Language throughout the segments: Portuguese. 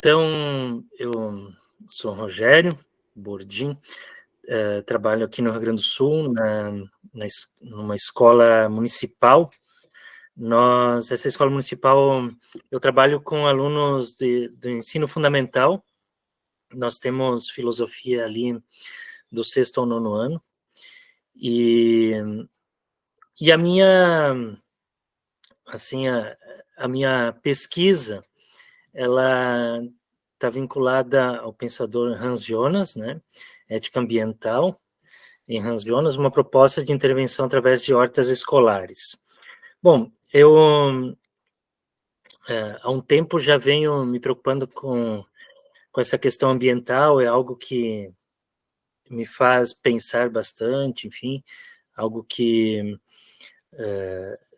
Então, eu sou Rogério Bordim, trabalho aqui no Rio Grande do Sul, numa escola municipal. Essa escola municipal, eu trabalho com alunos do ensino fundamental. Nós temos filosofia ali do 6º ao 9º ano. E a minha, assim, a minha pesquisa, ela está vinculada ao pensador Hans Jonas, né? Ética ambiental, em Hans Jonas, uma proposta de intervenção através de hortas escolares. Bom, eu há um tempo já venho me preocupando com essa questão ambiental, é algo que me faz pensar bastante, enfim, algo que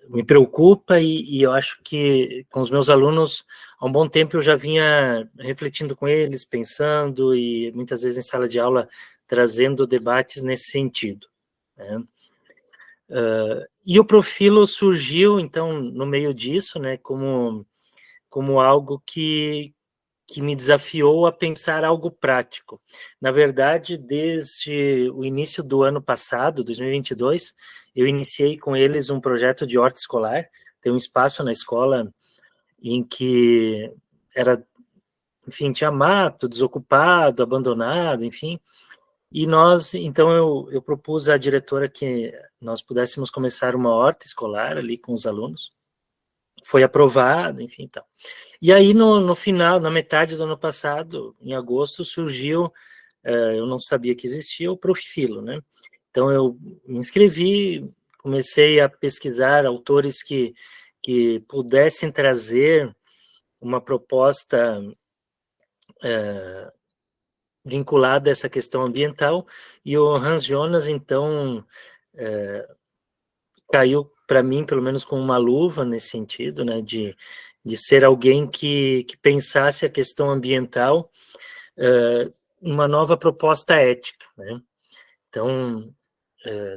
me preocupa e eu acho que com os meus alunos, há um bom tempo eu já vinha refletindo com eles, pensando e muitas vezes em sala de aula trazendo debates nesse sentido, né? E o Profilo surgiu, então, no meio disso, né, como algo que me desafiou a pensar algo prático. Na verdade, desde o início do ano passado, 2022, eu iniciei com eles um projeto de horta escolar. Tem um espaço na escola em que enfim, tinha mato, desocupado, abandonado, enfim. E então, eu propus à diretora que nós pudéssemos começar uma horta escolar ali com os alunos. Foi aprovado, enfim, tal. E aí, no final, na metade do ano passado, em agosto, surgiu, eu não sabia que existia, o Profilo, né? Então, eu me inscrevi, comecei a pesquisar autores que pudessem trazer uma proposta vinculada a essa questão ambiental, e o Hans Jonas, então, caiu para mim, pelo menos com uma luva nesse sentido, né, de ser alguém que pensasse a questão ambiental, uma nova proposta ética, né? Então,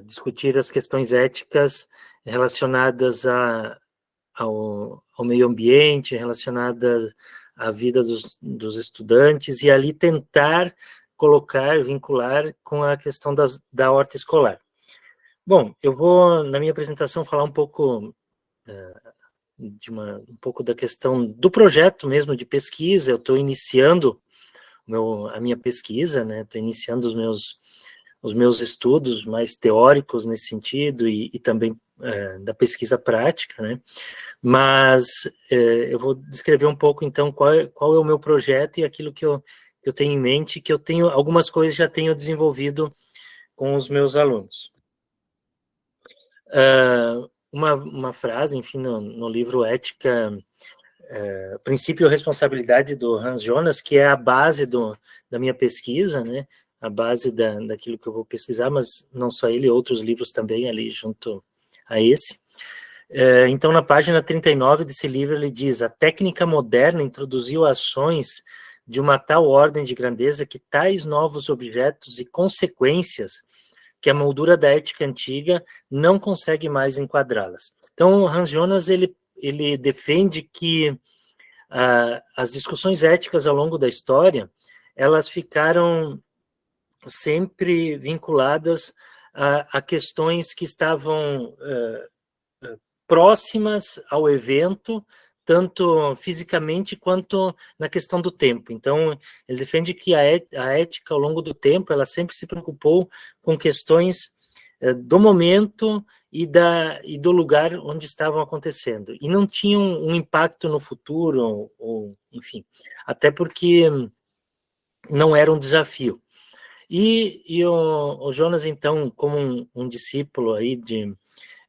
discutir as questões éticas relacionadas ao meio ambiente, relacionadas à vida dos estudantes, e ali tentar vincular com a questão da horta escolar. Bom, eu vou, na minha apresentação, falar um pouco um pouco da questão do projeto mesmo de pesquisa. Eu estou iniciando a minha pesquisa, né? Estou iniciando os meus estudos mais teóricos nesse sentido e também da pesquisa prática, né? Mas eu vou descrever um pouco, então, qual é o meu projeto e aquilo que eu tenho em mente, que eu tenho, algumas coisas já tenho desenvolvido com os meus alunos. Uma frase, enfim, no livro Ética, Princípio e Responsabilidade, do Hans Jonas, que é a base da minha pesquisa, né? A base daquilo que eu vou pesquisar, mas não só ele, outros livros também ali junto a esse. Então, na página 39 desse livro, ele diz: a técnica moderna introduziu ações de uma tal ordem de grandeza que tais novos objetos e consequências que a moldura da ética antiga não consegue mais enquadrá-las. Então, Hans Jonas, ele defende que as discussões éticas ao longo da história, elas ficaram sempre vinculadas a questões que estavam próximas ao evento, tanto fisicamente quanto na questão do tempo. Então, ele defende que a ética, ao longo do tempo, ela sempre se preocupou com questões do momento e do lugar onde estavam acontecendo, e não tinham um impacto no futuro, ou enfim, até porque não era um desafio. E o Jonas, então, como um discípulo aí de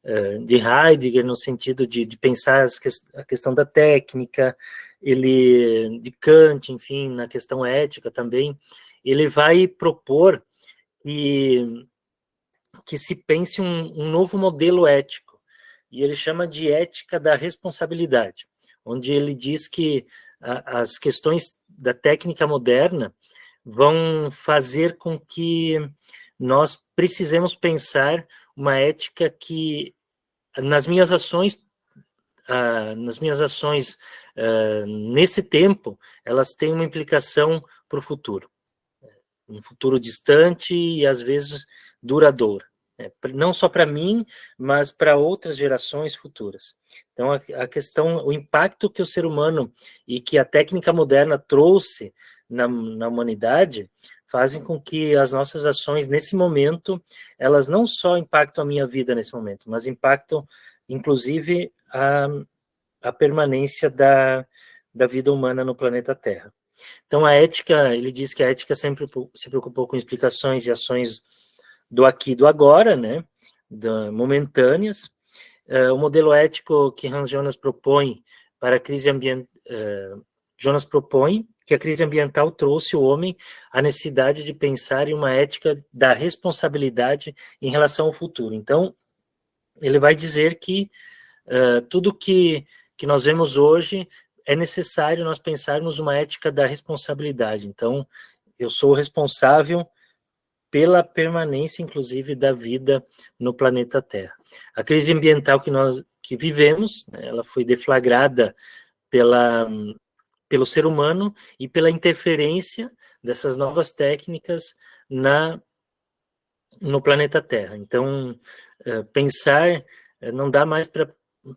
Heidegger, no sentido de pensar a questão da técnica, de Kant, enfim, na questão ética também, ele vai propor que se pense um novo modelo ético, e ele chama de ética da responsabilidade, onde ele diz que as questões da técnica moderna vão fazer com que nós precisemos pensar uma ética que, nas minhas ações, nas minhas ações nesse tempo, elas têm uma implicação para o futuro. Um futuro distante e, às vezes, duradouro. Não só para mim, mas para outras gerações futuras. Então, a questão, o impacto que o ser humano e que a técnica moderna trouxe na humanidade fazem com que as nossas ações nesse momento, elas não só impactam a minha vida nesse momento, mas impactam, inclusive, a permanência da vida humana no planeta Terra. Então, a ética, ele diz que a ética sempre se preocupou com explicações e ações do aqui e do agora, né, momentâneas. O modelo ético que Hans Jonas propõe para a crise ambiental, Jonas propõe que a crise ambiental trouxe o homem à necessidade de pensar em uma ética da responsabilidade em relação ao futuro. Então, ele vai dizer que tudo que nós vemos hoje é necessário nós pensarmos uma ética da responsabilidade. Então, eu sou responsável pela permanência, inclusive, da vida no planeta Terra. A crise ambiental que vivemos, né, ela foi deflagrada pelo ser humano e pela interferência dessas novas técnicas no planeta Terra. Então, não dá mais para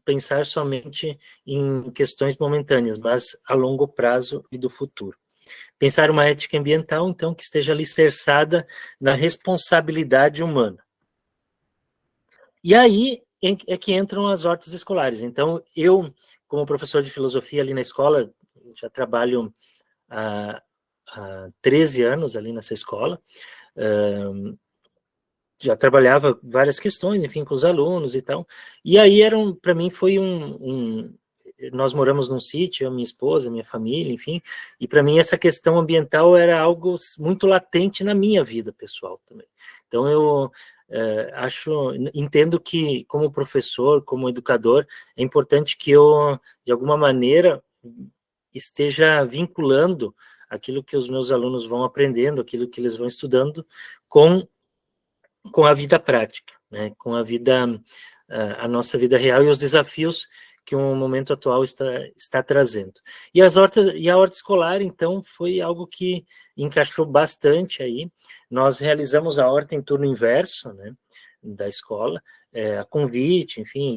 pensar somente em questões momentâneas, mas a longo prazo e do futuro. Pensar uma ética ambiental, então, que esteja alicerçada na responsabilidade humana. E aí é que entram as hortas escolares. Então, eu, como professor de filosofia ali na escola, já trabalho há 13 anos ali nessa escola, já trabalhava várias questões, enfim, com os alunos e tal, e aí para mim foi nós moramos num sítio, minha esposa, minha família, enfim, e para mim essa questão ambiental era algo muito latente na minha vida pessoal também. Então eu entendo que como professor, como educador, é importante que eu, de alguma maneira, esteja vinculando aquilo que os meus alunos vão aprendendo, aquilo que eles vão estudando, com a vida prática, né? Com a nossa vida real e os desafios que o momento atual está trazendo. E a horta escolar, então, foi algo que encaixou bastante aí. Nós realizamos a horta em turno inverso, né, da escola, a convite, enfim,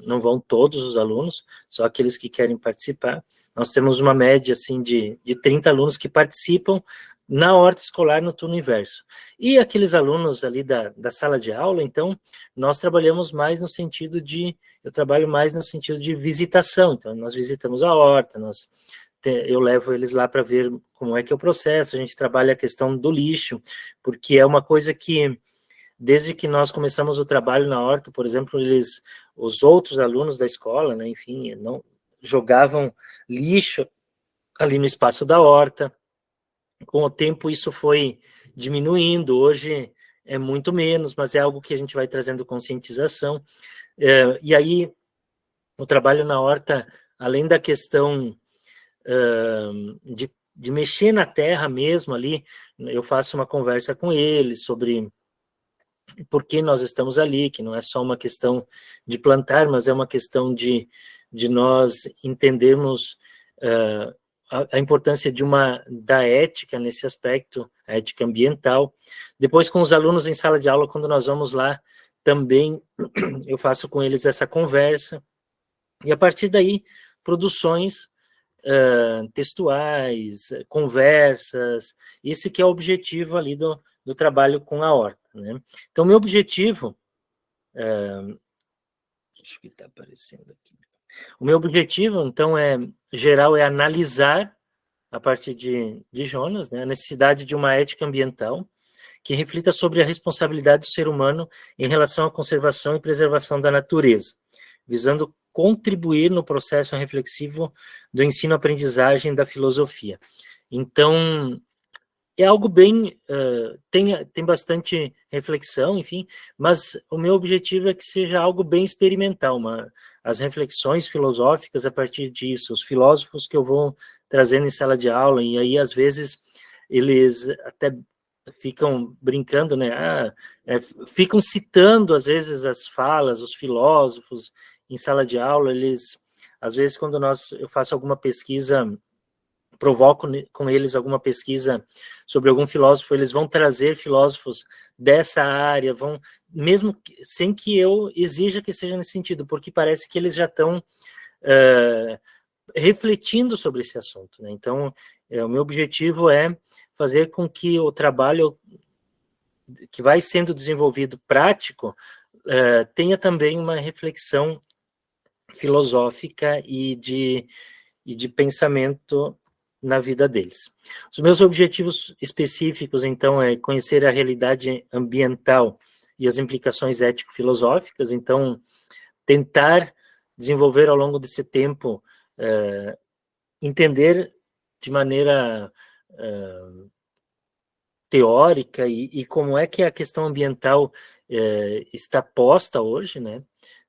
não vão todos os alunos, só aqueles que querem participar. Nós temos uma média, assim, de 30 alunos que participam na horta escolar no turno inverso. E aqueles alunos ali da sala de aula, então, nós trabalhamos mais no sentido eu trabalho mais no sentido de visitação, então nós visitamos a horta, eu levo eles lá para ver como é que é o processo, a gente trabalha a questão do lixo, porque é uma coisa que, desde que nós começamos o trabalho na horta, por exemplo, os outros alunos da escola, né, enfim, não jogavam lixo ali no espaço da horta. Com o tempo isso foi diminuindo, hoje é muito menos, mas é algo que a gente vai trazendo conscientização. E aí, o trabalho na horta, além da questão de mexer na terra mesmo ali, eu faço uma conversa com eles sobre por que nós estamos ali, que não é só uma questão de plantar, mas é uma questão de nós entendermos a importância da ética nesse aspecto, a ética ambiental. Depois, com os alunos em sala de aula, quando nós vamos lá, também eu faço com eles essa conversa, e a partir daí, produções textuais, conversas, esse que é o objetivo ali do trabalho com a horta, né? Então, meu objetivo, acho que está aparecendo aqui, o meu objetivo, então, geral, é analisar, a partir de Jonas, né, a necessidade de uma ética ambiental que reflita sobre a responsabilidade do ser humano em relação à conservação e preservação da natureza, visando contribuir no processo reflexivo do ensino-aprendizagem da filosofia. Então, é algo bem... tem bastante reflexão, enfim, mas o meu objetivo é que seja algo bem experimental, as reflexões filosóficas a partir disso, os filósofos que eu vou trazendo em sala de aula, e aí, às vezes, eles até ficam brincando, né? Ficam citando, às vezes, as falas, os filósofos, em sala de aula, eles, às vezes, quando eu faço alguma pesquisa, provoco com eles alguma pesquisa sobre algum filósofo, eles vão trazer filósofos dessa área, vão, mesmo sem que eu exija que seja nesse sentido, porque parece que eles já estão refletindo sobre esse assunto, né? Então, o meu objetivo é fazer com que o trabalho que vai sendo desenvolvido prático tenha também uma reflexão filosófica e de pensamento na vida deles. Os meus objetivos específicos, então, é conhecer a realidade ambiental e as implicações ético-filosóficas, então, tentar desenvolver ao longo desse tempo, entender de maneira teórica e como é que a questão ambiental está posta hoje, né,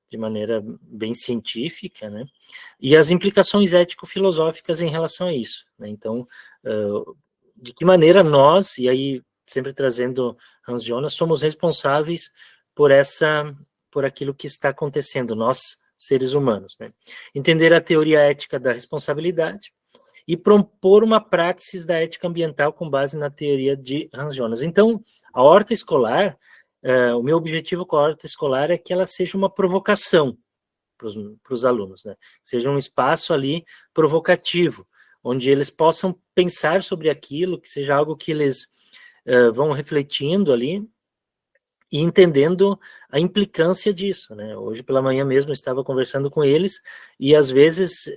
de maneira bem científica, né, e as implicações ético-filosóficas em relação a isso, né. Então, de que maneira nós, e aí sempre trazendo Hans Jonas, somos responsáveis por aquilo que está acontecendo, nós, seres humanos, né. Entender a teoria ética da responsabilidade e propor uma praxis da ética ambiental com base na teoria de Hans Jonas. Então, a horta escolar, o meu objetivo com a horta escolar é que ela seja uma provocação para os alunos, né? Seja um espaço ali provocativo, onde eles possam pensar sobre aquilo, que seja algo que eles vão refletindo ali e entendendo a implicância disso, né? Hoje pela manhã mesmo eu estava conversando com eles e às vezes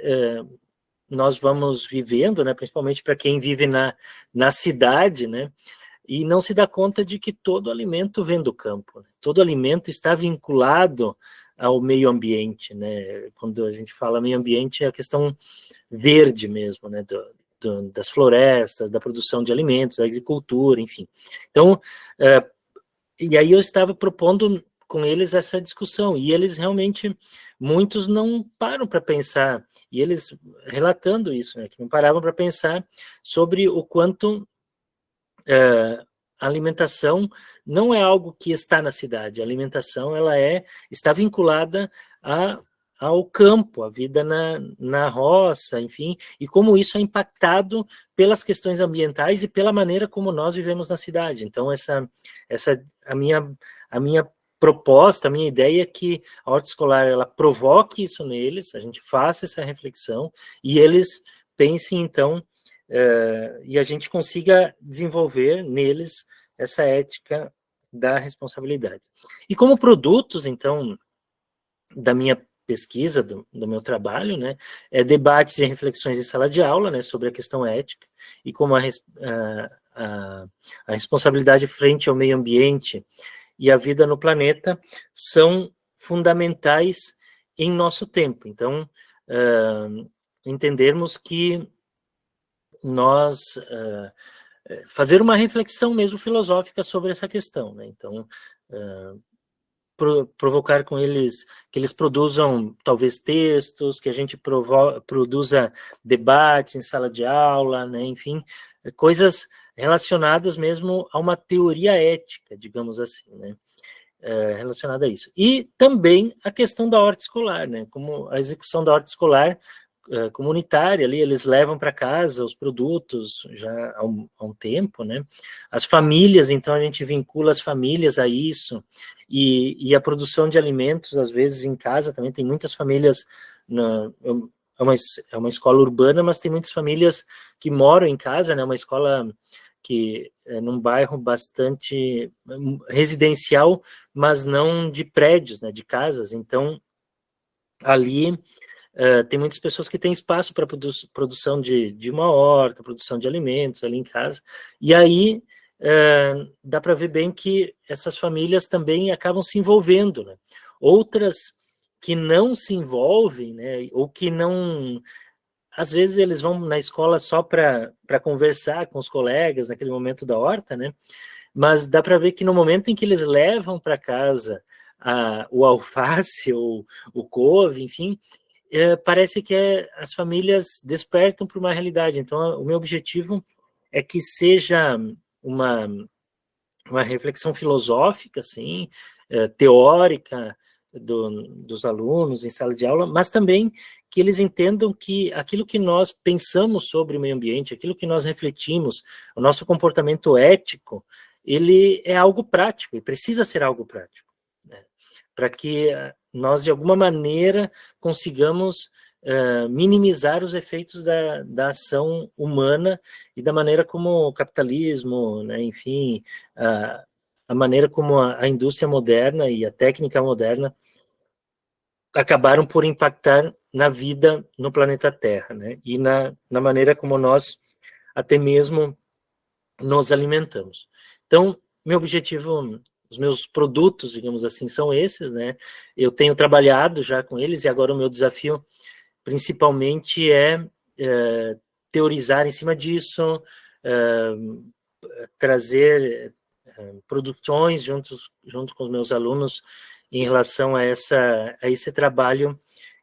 nós vamos vivendo, né, principalmente para quem vive na cidade, né, e não se dá conta de que todo alimento vem do campo, né? Todo alimento está vinculado ao meio ambiente, né? Quando a gente fala meio ambiente, é a questão verde mesmo, né, das florestas, da produção de alimentos, da agricultura, enfim. Então, e aí eu estava propondo com eles essa discussão, e eles realmente, muitos não param para pensar, e eles relatando isso, né, que não paravam para pensar sobre o quanto a alimentação não é algo que está na cidade, a alimentação ela está vinculada ao campo, a vida na roça, enfim, e como isso é impactado pelas questões ambientais e pela maneira como nós vivemos na cidade. Então, a minha proposta, a minha ideia é que a horta escolar ela provoque isso neles, a gente faça essa reflexão e eles pensem, então, e a gente consiga desenvolver neles essa ética da responsabilidade. E como produtos, então, da minha pesquisa, do meu trabalho, né, debates e reflexões em sala de aula, né, sobre a questão ética e como a responsabilidade frente ao meio ambiente e a vida no planeta são fundamentais em nosso tempo. Então, entendermos que nós fazer uma reflexão mesmo filosófica sobre essa questão, né? Então, provocar com eles que eles produzam talvez textos, que a gente produza debates em sala de aula, né? Enfim, coisas relacionadas mesmo a uma teoria ética, digamos assim, né? Relacionada a isso. E também a questão da horta escolar, né? Como a execução da horta escolar comunitária ali, eles levam para casa os produtos já há um tempo, né? As famílias, então a gente vincula as famílias a isso, e a produção de alimentos, às vezes em casa também, tem muitas famílias, é uma escola urbana, mas tem muitas famílias que moram em casa, né? Uma escola que é num bairro bastante residencial, mas não de prédios, né? De casas, então ali tem muitas pessoas que têm espaço para produção de uma horta, produção de alimentos ali em casa, e aí dá para ver bem que essas famílias também acabam se envolvendo, né? Outras que não se envolvem, né, ou que não... Às vezes eles vão na escola só para conversar com os colegas naquele momento da horta, né? Mas dá para ver que no momento em que eles levam para casa o alface ou o couve, enfim, parece que as famílias despertam para uma realidade. Então, o meu objetivo é que seja uma reflexão filosófica, assim, teórica, dos alunos em sala de aula, mas também que eles entendam que aquilo que nós pensamos sobre o meio ambiente, aquilo que nós refletimos, o nosso comportamento ético, ele é algo prático, e precisa ser algo prático, né? Para que nós, de alguma maneira, consigamos minimizar os efeitos da ação humana e da maneira como o capitalismo, né, enfim, a maneira como a indústria moderna e a técnica moderna acabaram por impactar na vida no planeta Terra, né, e na maneira como nós até mesmo nos alimentamos. Então, meu objetivo, os meus produtos, digamos assim, são esses, né? Eu tenho trabalhado já com eles e agora o meu desafio principalmente é teorizar em cima disso, trazer produções junto com os meus alunos em relação a esse trabalho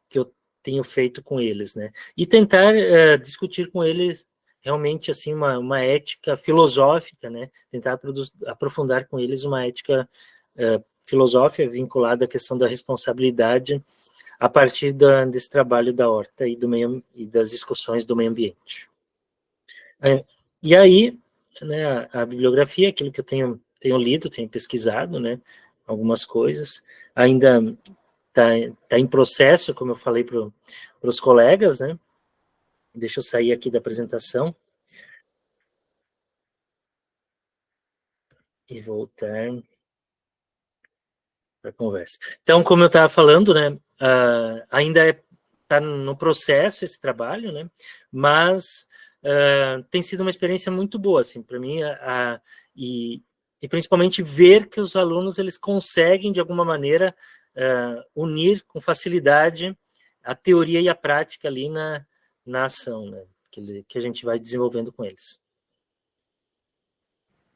que eu tenho feito com eles, né? E tentar discutir com eles realmente assim uma ética filosófica, né? Tentar aprofundar com eles uma ética filosófica vinculada à questão da responsabilidade a partir desse trabalho da horta e das discussões do meio ambiente. E aí, né, a bibliografia, aquilo que eu tenho lido, tenho pesquisado, né, algumas coisas, ainda está em processo, como eu falei para os colegas, né? Deixa eu sair aqui da apresentação e voltar para a conversa. Então, como eu estava falando, né, ainda está no processo esse trabalho, né, mas tem sido uma experiência muito boa, assim, para mim, e principalmente ver que os alunos eles conseguem, de alguma maneira, unir com facilidade a teoria e a prática ali na ação, né, que a gente vai desenvolvendo com eles.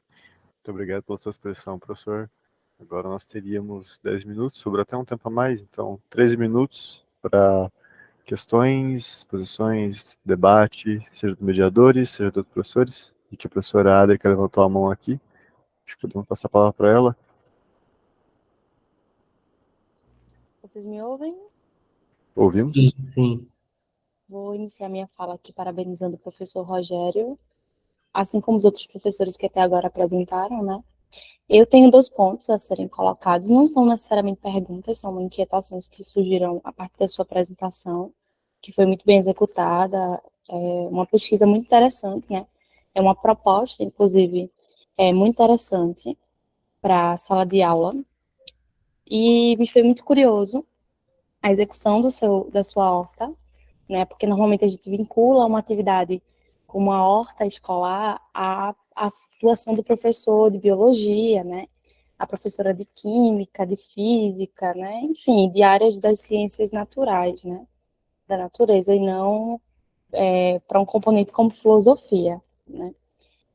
Muito obrigado pela sua expressão, professor. Agora nós teríamos 10 minutos, sobrou até um tempo a mais, então 13 minutos para questões, exposições, debate, seja dos mediadores, seja dos professores, e que a professora Adriana levantou a mão aqui. Acho que podemos passar a palavra para ela. Vocês me ouvem? Ouvimos? Sim. Vou iniciar minha fala aqui parabenizando o professor Rogério, assim como os outros professores que até agora apresentaram, né? Eu tenho 2 pontos a serem colocados, não são necessariamente perguntas, são inquietações que surgiram a partir da sua apresentação, que foi muito bem executada, uma pesquisa muito interessante, né? É uma proposta, inclusive, muito interessante para a sala de aula, e me foi muito curioso a execução da sua horta, né? Porque normalmente a gente vincula uma atividade como a horta escolar à situação do professor de biologia, né? A professora de química, de física, né? Enfim, de áreas das ciências naturais, né? Da natureza, e não para um componente como filosofia, né?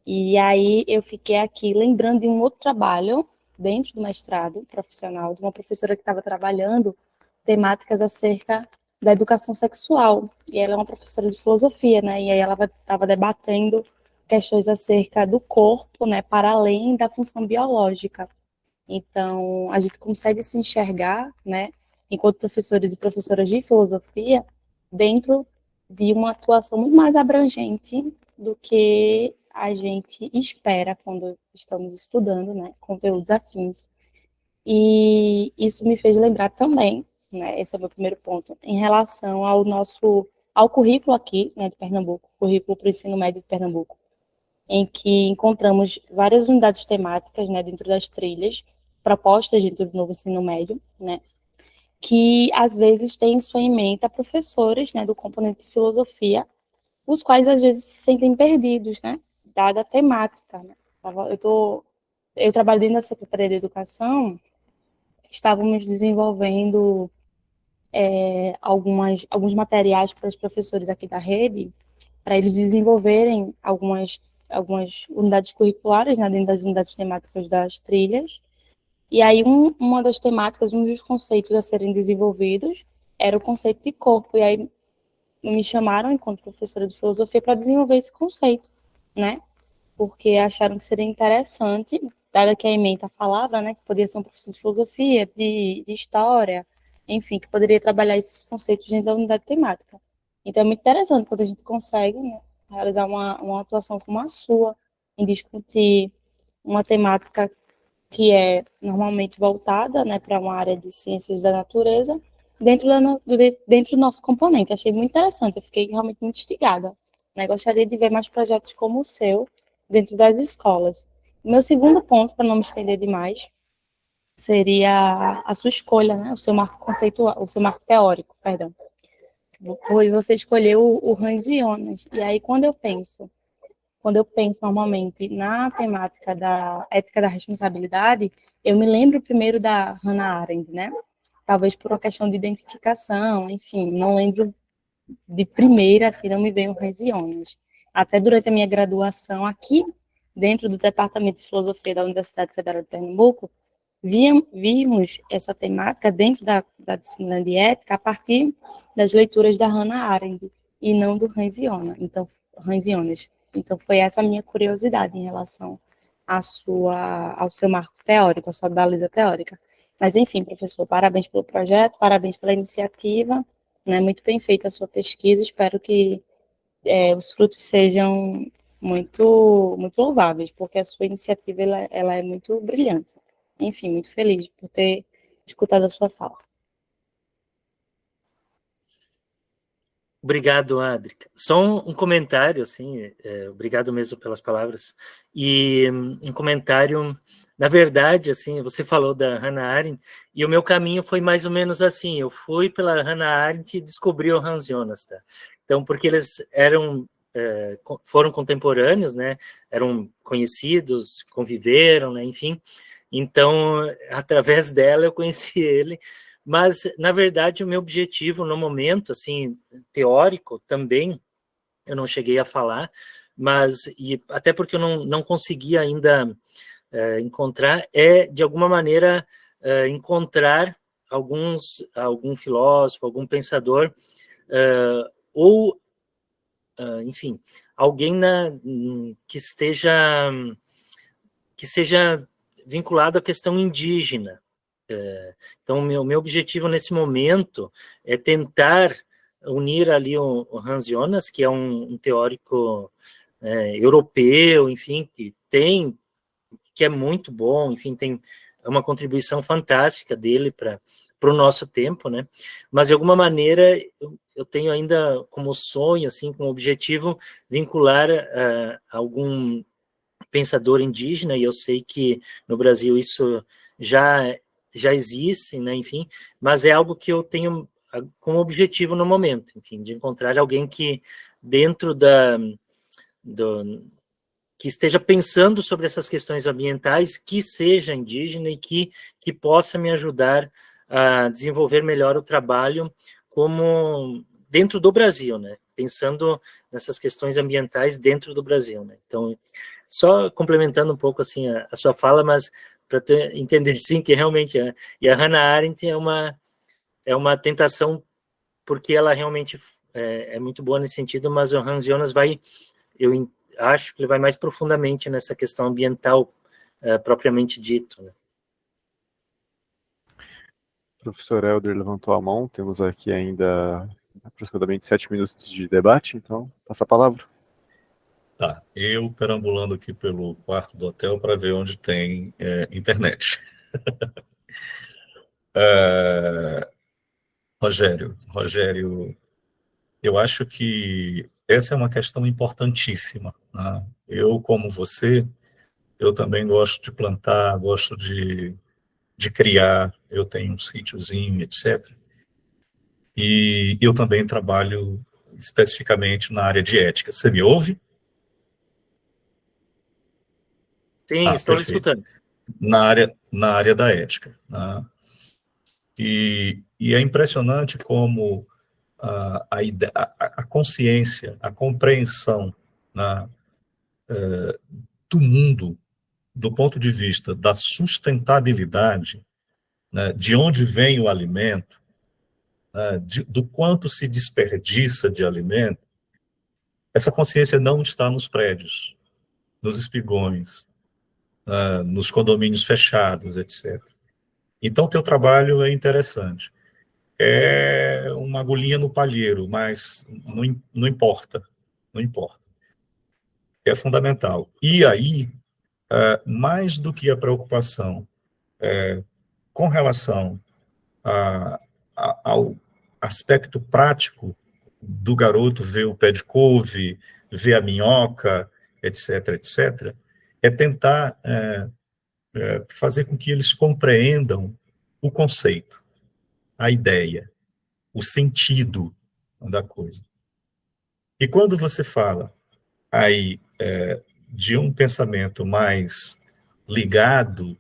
E aí eu fiquei aqui lembrando de um outro trabalho dentro do mestrado profissional, de uma professora que estava trabalhando temáticas acerca da educação sexual. E ela é uma professora de filosofia, né? E aí ela estava debatendo questões acerca do corpo, né, para além da função biológica. Então, a gente consegue se enxergar, né, enquanto professores e professoras de filosofia, dentro de uma atuação muito mais abrangente do que a gente espera quando estamos estudando, né, conteúdos afins. E isso me fez lembrar também, né, esse é o meu primeiro ponto, em relação ao currículo aqui, né, de Pernambuco, currículo para o ensino médio de Pernambuco, em que encontramos várias unidades temáticas, né, dentro das trilhas, propostas dentro do novo ensino médio, né, que às vezes têm em sua ementa professores, né, do componente de filosofia, os quais às vezes se sentem perdidos, né, dada a temática, né. Eu trabalho dentro da Secretaria de Educação, estávamos desenvolvendo alguns materiais para os professores aqui da rede, para eles desenvolverem algumas unidades curriculares, né, dentro das unidades temáticas das trilhas. E aí uma das temáticas, um dos conceitos a serem desenvolvidos era o conceito de corpo. E aí me chamaram, enquanto professora de filosofia, para desenvolver esse conceito, né? Porque acharam que seria interessante dada que a ementa falava, né, que poderia ser um professor de filosofia, de história, enfim, que poderia trabalhar esses conceitos dentro da unidade temática. Então, é muito interessante quando a gente consegue, né, realizar uma atuação como a sua, em discutir uma temática que é normalmente voltada, né, para uma área de ciências da natureza, dentro do nosso componente. Achei muito interessante, eu fiquei realmente muito instigada, né? Gostaria de ver mais projetos como o seu dentro das escolas. Meu segundo ponto, para não me estender demais, seria a sua escolha, né? O seu marco conceitual, o seu marco teórico, perdão. Pois você escolheu o Hans Jonas. E aí, quando eu penso normalmente na temática da ética da responsabilidade, eu me lembro primeiro da Hannah Arendt, né? Talvez por uma questão de identificação, enfim, não lembro de primeira, assim, não me veio o Hans Jonas. Até durante a minha graduação aqui, dentro do Departamento de Filosofia da Universidade Federal de Pernambuco, vimos essa temática dentro da disciplina de ética a partir das leituras da Hannah Arendt e não do Hans Jonas. Então, foi essa a minha curiosidade em relação ao seu marco teórico, à sua baliza teórica. Mas, enfim, professor, parabéns pelo projeto, parabéns pela iniciativa, né? Muito bem feita a sua pesquisa, espero que os frutos sejam muito louváveis, porque a sua iniciativa ela é muito brilhante. Enfim, muito feliz por ter escutado a sua fala. Obrigado, Adrica. Só um comentário, assim, obrigado mesmo pelas palavras. E um comentário, na verdade, assim, você falou da Hannah Arendt, e o meu caminho foi mais ou menos assim, eu fui pela Hannah Arendt e descobri o Hans Jonas, tá? Então, porque eles foram contemporâneos, né? Eram conhecidos, conviveram, né? Enfim, então, através dela eu conheci ele. Mas, na verdade, o meu objetivo no momento, assim, teórico também, eu não cheguei a falar, mas, e até porque eu não consegui ainda encontrar, de alguma maneira, encontrar algum filósofo, algum pensador, ou, enfim, alguém que seja vinculado à questão indígena. Então, meu objetivo nesse momento é tentar unir ali o Hans Jonas, que é um teórico europeu, enfim, que é muito bom, enfim, tem uma contribuição fantástica dele para o nosso tempo, né? Mas, de alguma maneira, eu tenho ainda como sonho, assim, como objetivo, vincular algum pensador indígena, e eu sei que no Brasil isso já existe, né, enfim, mas é algo que eu tenho como objetivo no momento, enfim, de encontrar alguém que dentro que esteja pensando sobre essas questões ambientais, que seja indígena e que possa me ajudar a desenvolver melhor o trabalho como dentro do Brasil, né? Pensando nessas questões ambientais dentro do Brasil, né? Então, só complementando um pouco assim a sua fala, mas para entender sim que realmente e a Hannah Arendt é uma tentação porque ela realmente é muito boa nesse sentido, mas o Hans Jonas eu acho que ele vai mais profundamente nessa questão ambiental propriamente dito, né? O professor Helder levantou a mão, temos aqui ainda aproximadamente 7 minutos de debate, então passa a palavra. Tá, eu perambulando aqui pelo quarto do hotel para ver onde tem internet. Rogério, eu acho que essa é uma questão importantíssima, né? Eu, como você, eu também gosto de plantar, gosto de criar, eu tenho um sítiozinho, etc. E eu também trabalho especificamente na área de ética. Você me ouve? Sim, estou lhe Perfeito. escutando. Na área da ética, né? E é impressionante como a consciência, a compreensão, né, do mundo, do ponto de vista da sustentabilidade, né, de onde vem o alimento, né, do quanto se desperdiça de alimento, essa consciência não está nos prédios, nos espigões, nos condomínios fechados, etc. Então, o teu trabalho é interessante. É uma agulhinha no palheiro, mas não importa, não importa. É fundamental. E aí, mais do que a preocupação com relação ao aspecto prático do garoto ver o pé de couve, ver a minhoca, etc., etc., é tentar fazer com que eles compreendam o conceito, a ideia, o sentido da coisa. E quando você fala aí de um pensamento mais ligado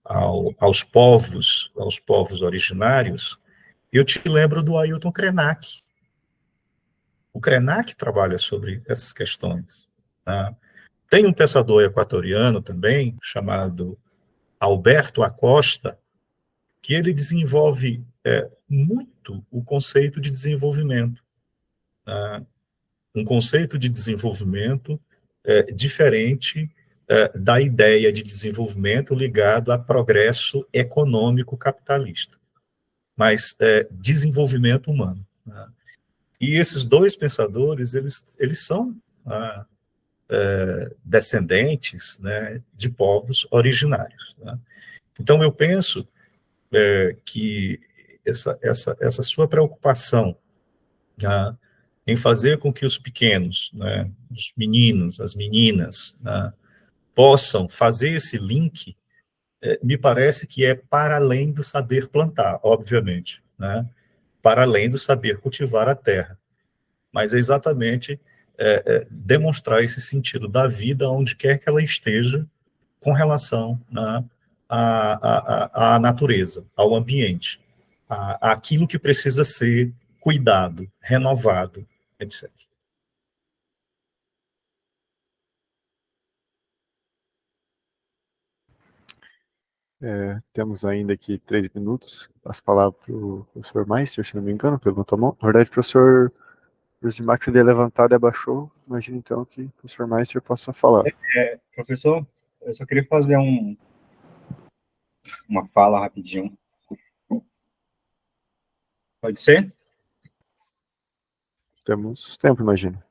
aos povos originários, eu te lembro do Ailton Krenak. O Krenak trabalha sobre essas questões. Tá? Tem um pensador equatoriano também, chamado Alberto Acosta, que ele desenvolve muito o conceito de desenvolvimento. Tá? Um conceito de desenvolvimento diferente da ideia de desenvolvimento ligado a progresso econômico capitalista, mas desenvolvimento humano. Né? E esses dois pensadores, eles são descendentes, né, de povos originários. Né? Então, eu penso que essa sua preocupação, né, em fazer com que os pequenos, né, os meninos, as meninas, né, possam fazer esse link, me parece que é para além do saber plantar, obviamente, né, para além do saber cultivar a terra, mas é exatamente demonstrar esse sentido da vida onde quer que ela esteja com relação, né, à natureza, ao ambiente, àquilo que precisa ser cuidado, renovado, etc. Temos ainda aqui 3 minutos. Passo a palavra para o professor Meister, se não me engano, que levantou a mão. Na verdade, o professor Josimar havia levantado e abaixou. Imagino, então, que o professor Meister possa falar. Professor, eu só queria fazer uma fala rapidinho. Pode ser? Temos tempo, imagino.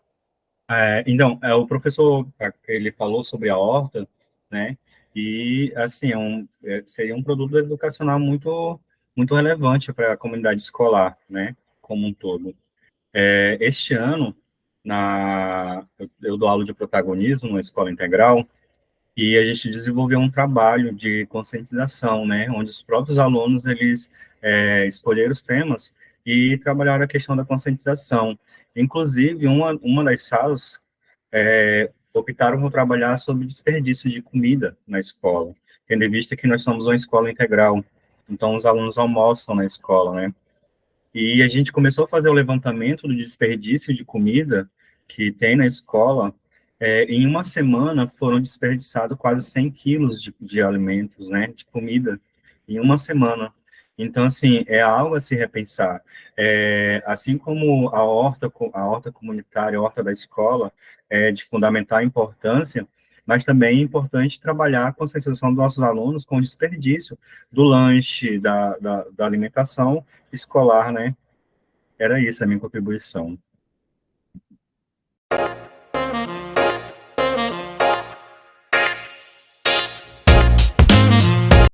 Então, o professor, ele falou sobre a horta, né? E, assim, seria um produto educacional muito, muito relevante para a comunidade escolar, né? Como um todo. Este ano, eu dou aula de protagonismo na Escola Integral, e a gente desenvolveu um trabalho de conscientização, né, onde os próprios alunos, eles escolheram os temas e trabalharam a questão da conscientização. Inclusive, uma das salas optaram por trabalhar sobre desperdício de comida na escola, tendo em vista que nós somos uma escola integral, então os alunos almoçam na escola, né, e a gente começou a fazer o levantamento do desperdício de comida que tem na escola. Em uma semana foram desperdiçados quase 100 quilos de alimentos, né, de comida, em uma semana. Então, assim, é algo a se repensar. Assim como a horta comunitária, a horta da escola, é de fundamental importância, mas também é importante trabalhar a conscientização dos nossos alunos com o desperdício do lanche, da alimentação escolar, né? Era isso a minha contribuição.